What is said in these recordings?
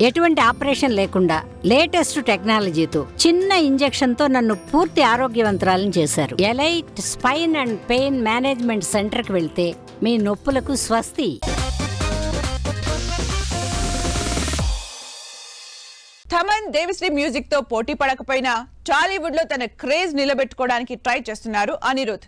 ఎటువంటి ఆపరేషన్ లేకుండా లేటెస్ట్ టెక్నాలజీతో చిన్న ఇంజెక్షన్ తో నన్ను పూర్తి ఆరోగ్యవంతురాలను చేశారు. Elite spine and pain management centre కి వెళ్తే మీ నొప్పులకు స్వస్తి. థమన్ దేవిశ్రీ మ్యూజిక్ తో పోటీ పడకపోయినా టాలీవుడ్ లో తన క్రేజ్ నిలబెట్టుకోవడానికి ట్రై చేస్తున్నారు అనిరుద్.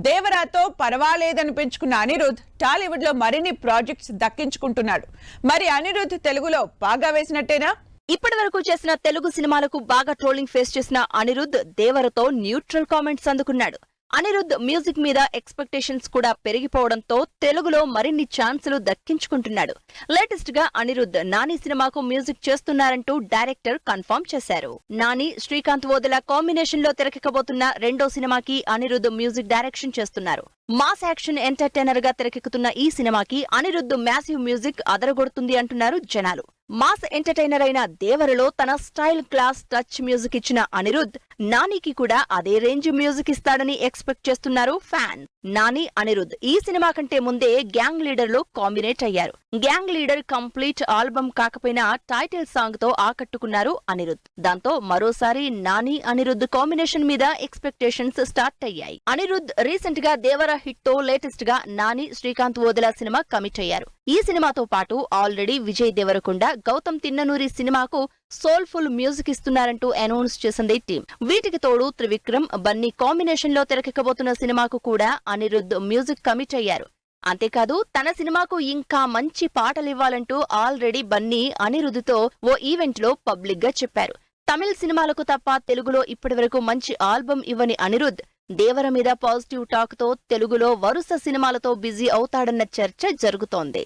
దేవరాతో పర్వాలేదనిపించుకున్న అనిరుద్ టాలీవుడ్ లో మరిన్ని ప్రాజెక్ట్స్ దక్కించుకుంటున్నాడు. మరి అనిరుద్ తెలుగులో బాగా వేసినట్టేనా? ఇప్పటి వరకు చేసిన తెలుగు సినిమాలకు బాగా ట్రోలింగ్ ఫేస్ చేసిన అనిరుద్ దేవరతో న్యూట్రల్ కామెంట్స్ అందుకున్నాడు. అనిరుద్ మ్యూజిక్ మీద ఎక్స్పెక్టేషన్స్ కూడా పెరిగిపోవడంతో తెలుగులో మరిన్ని ఛాన్సులు దక్కించుకుంటున్నాడు. లేటెస్ట్ గా అనిరుద్ నాని సినిమాకు మ్యూజిక్ చేస్తున్నారంటూ డైరెక్టర్ కన్ఫర్మ్ చేశారు. నాని శ్రీకాంత్ ఓదెల కాంబినేషన్ లో తెరకెక్కబోతున్న రెండో సినిమాకి అనిరుద్ మ్యూజిక్ డైరెక్షన్ చేస్తున్నారు. మాస్ యాక్షన్ ఎంటర్టైనర్ గా తెరకెక్కుతున్న ఈ సినిమాకి అనిరుద్ మ్యాసివ్ మ్యూజిక్ అదరగొడుతుంది అంటున్నారు జనాలు. మాస్ ఎంటర్టైనర్ అయిన దేవరలో తన స్టైల్ క్లాస్ టచ్ మ్యూజిక్ ఇచ్చిన అనిరుద్ నానికి కూడా అదే రేంజ్ మ్యూజిక్ ఇస్తాడని ఎక్స్పెక్ట్ చేస్తున్నారు ఫ్యాన్స్. నాని అనిరుద్ ఈ సినిమా కంటే ముందే గ్యాంగ్ లీడర్ లో కాంబినేట్ అయ్యారు. గ్యాంగ్ లీడర్ కంప్లీట్ ఆల్బమ్ కాకపోయినా టైటిల్ సాంగ్ తో ఆకట్టుకున్నారు అనిరుద్. దాంతో మరోసారి నాని అనిరుద్ కాంబినేషన్ మీద ఎక్స్పెక్టేషన్స్ స్టార్ట్ అయ్యాయి. అనిరుద్ రీసెంట్ గా దేవర హిట్ తో లేటెస్ట్ గా నాని శ్రీకాంత్ ఓదెల సినిమా కమిట్ అయ్యారు. ఈ సినిమాతో పాటు ఆల్రెడీ విజయ్ దేవరకొండ గౌతమ్ తిన్ననూరి సినిమాకు సోల్ఫుల్ మ్యూజిక్ ఇస్తున్నారంటూ అనౌన్స్ చేసింది టీం. వీటికి తోడు త్రివిక్రమ్ బన్నీ కాంబినేషన్ లో తెరకెక్కబోతున్న సినిమాకు కూడా అనిరుద్ మ్యూజిక్ కమిట్ అయ్యారు. అంతేకాదు తన సినిమాకు ఇంకా మంచి పాటలివ్వాలంటూ ఆల్రెడీ బన్నీ అనిరుద్తో ఓ ఈవెంట్ లో పబ్లిక్ గా చెప్పారు. తమిళ సినిమాలకు తప్ప తెలుగులో ఇప్పటివరకు మంచి ఆల్బమ్ ఇవ్వని అనిరుద్ దేవర మీద పాజిటివ్ టాక్ తో తెలుగులో వరుస సినిమాలతో బిజీ అవుతాడన్న చర్చ జరుగుతోంది.